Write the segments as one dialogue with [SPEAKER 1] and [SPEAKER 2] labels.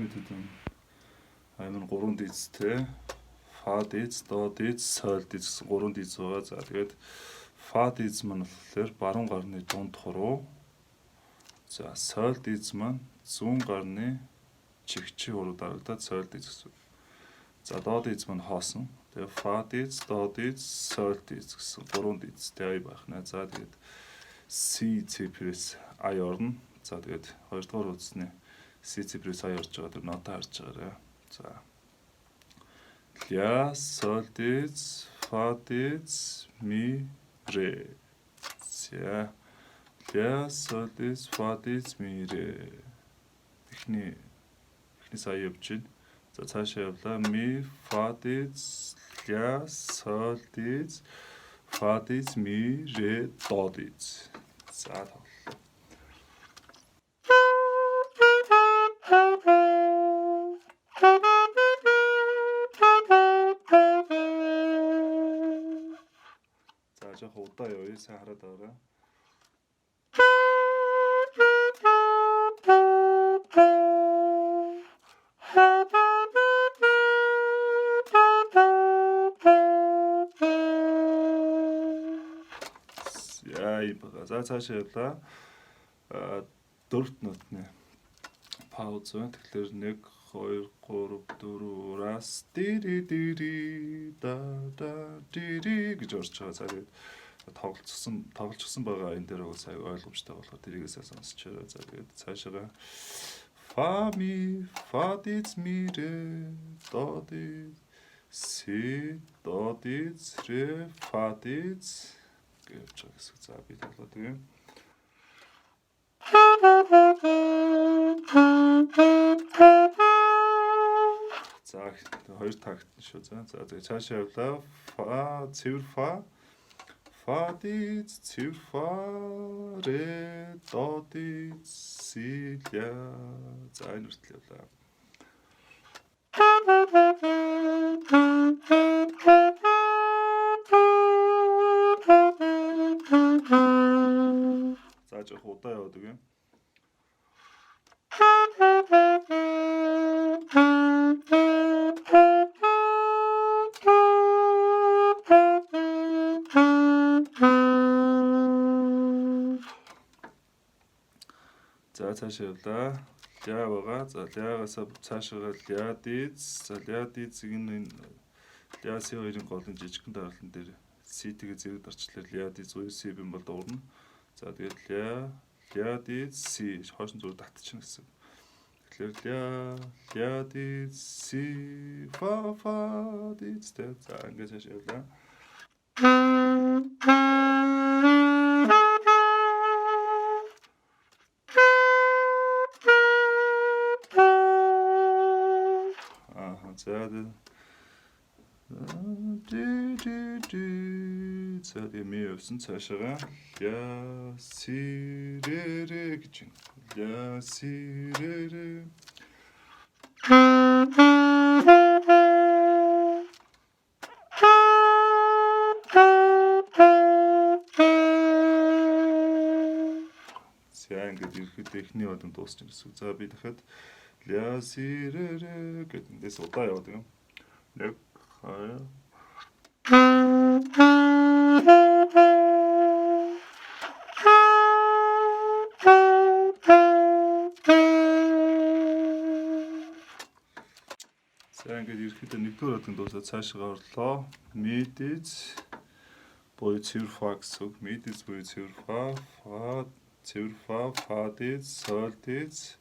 [SPEAKER 1] мэдэд юм. Амин 3 дийцтэй. Фа дийц, до дийц, соль дийц гэсэн 3 дийц байгаа. За тэгээд фа дийц маань болохоор баруун гарны дунд хуруу. За соль дийц маань зүүн гарны чигчийн хуруу дарагдаад соль дийц гэсэн. За до дийц маань хоосон. Тэгээ фа дийц, до дийц, соль дийц гэсэн 3 дийцтэй ай байх нэ. За тэгээд C цифрээс ай орно. За тэгээд 2 дугаар үтснээ C цифрээс ай орж байгаа. Тэр нота харж байгаарай. За ля, соль дийц, фа дийц, ми, ре. За ля, соль дийц, фа дийц, ми, ре. Эхний сая явж байна. За цаашаа явлаа. Ми, фа дийц, ля, соль дийц, фа дийц, ми, ре, до дийц. За тоглолоо. За жоо удаа явъя. Сайн хараад байгаарай. За цаашаа явлаа. 4 нот нэ. Пауз. Тэгэхээр 1 2 3 4 раз дири да дири гэж орж байгаа. За тэгээд тоглолцсон байгаа энэ дээр уус аяг ойлгомжтой болохоор тэрийгээсээ сонсчихоо. За тэгээд цаашаа фа ми, фа дийц, ми, ре, до дийц, си, до дийц, ре, фа дийц гэж явж байгаа гэсэн. За би тоглоод өгье. За хоёр такт шүү. За тэгээд цаашаа явлаа. Фа, цэвэр фа, фа дийц, цэвэр фа, ре, до дийц, си, ля. За энэ хүртэл явлаа. За жоох удаа яваад үгүй. За цаашаа явлаа. Ля байгаа. За ляагаас цаашаа ля дийц. За ля дийцийг энэ ля си хоёрын голын жижигхэн дараалан дээр си-тэгээ зэрэг дарчлаар ля дийц уу си бим бол дуурна. За тэгээд ля дийц си хойшин зүгээр татчихна гэсэн. Тэгэхээр ля дийц си фа дийц. За ингэж цаашаа явлаа. За тэгээ ми явсан цаашаа ля си ре гэж байна. Ля си ре. За ингээд ерөөхдөө эхний одон дуусчих гэсэн. За би дахиад ля си ре гэдэг эндээс удаа яваад юм. 1 2 За ингээд ерөөхдөө нэгдүгээр одон дуусаад цаашаа орлоо. Ми дийц буюу цэвэр фа гэсэн. Ми дийц буюу цэвэр фа, цэвэр фа дийц, соль дийц,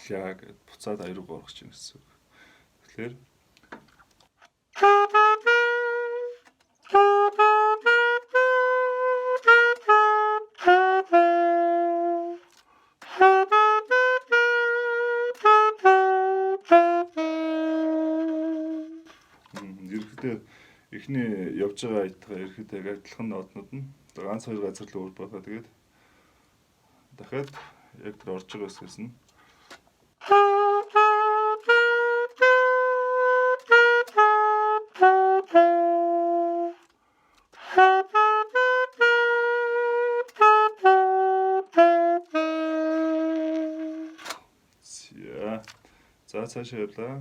[SPEAKER 1] ля гэд буцаад аяр руу орох чинь гэсэн. Тэгэхээр эхний явж байгаа аятгаа ерөөхдөө адилхан нотнууд нь ганц хоёр газар л өөр байгаа. Тэгээд дахиад яг тэр орж байгаа хэсгээс нь За цаашаа явлаа.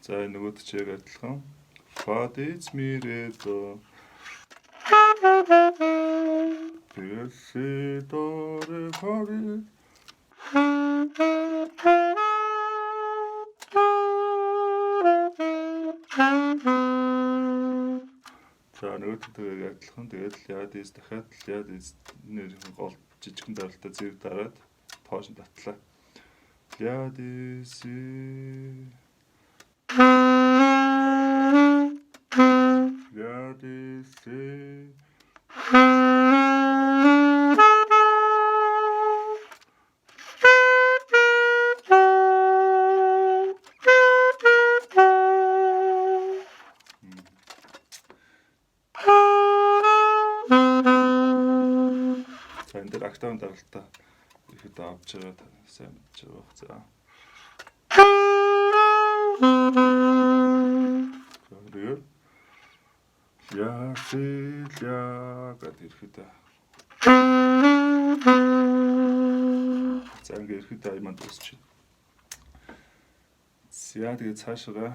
[SPEAKER 1] За нөгөөд ч яг адилхан. Фа дээц ми ре до. Тэгээд си до ре фа ре. За нөгөөдөлтөйг адилхан. Тэгээд ля дээс дахиад ля дээс нэрийн гол жижигхэн даралтай зэрэг дараад тоош нь татлаа. Ля дээс ля дээс энэ дээр октавын даралтай ихэд авч байгаа сайн мэдж байгаа. За. Тэгээд я ля гэдэг ихэд. За ингээд ихэд аймаа дуусчих. За тэгээд цаашаа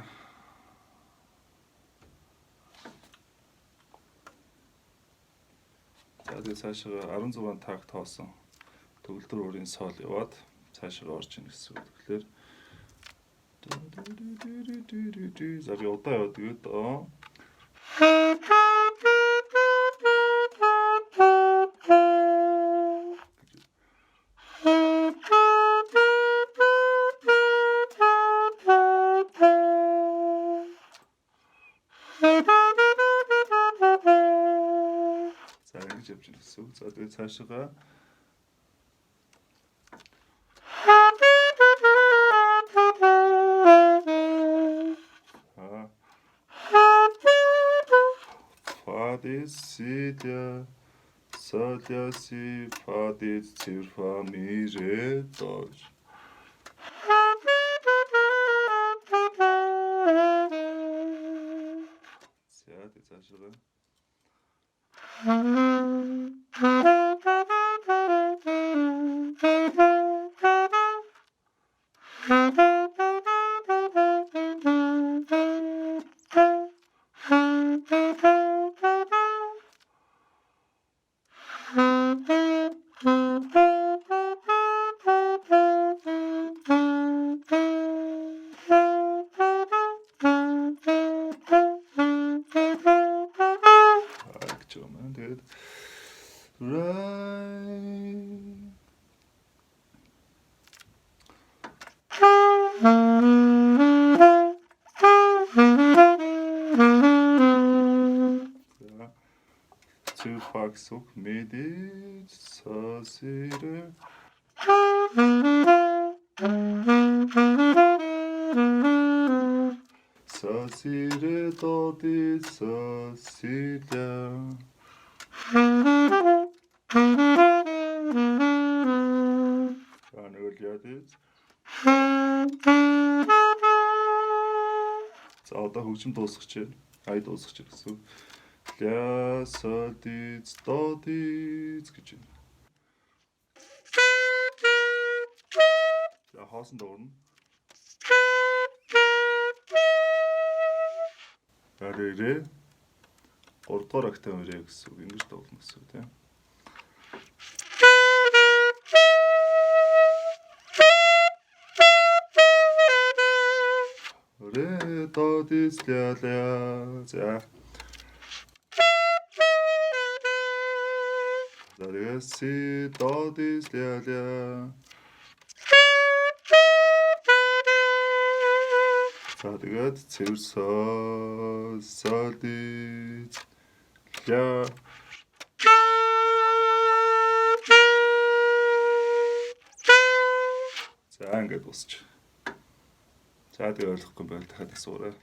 [SPEAKER 1] тэгээд цаашаа 16 такт тоосон төгөлдөр өөрийн сол яваад цаашаа орж ийн гэсэн үг. Тэгэхээр за би удаа яваад тэгээд за ингэж явж ийн гэсэн үг. За тэгээд цаашаа дис си ля сол ля си фа дис цэр фа ми ре до. За тэгээд цаашаа Факсук меди сосире сосире доди сосиля. За одоо хөгжим дуусгах чинь ай дуусгах чинь гэсэн. Ля сол диц до диц гэж байна. За хоосон дуурна. Арэрэ 3 дугаар октав өрөө гэсэн үг ингэж дуулна гэсэн үг тийм. Ре до диц ля ля. За си до дис ля ля. За тэгээд цэвэр сол дис ля. За ингээд дуусч. За тэгээд ойлгохгүй байл дахиад асуурай.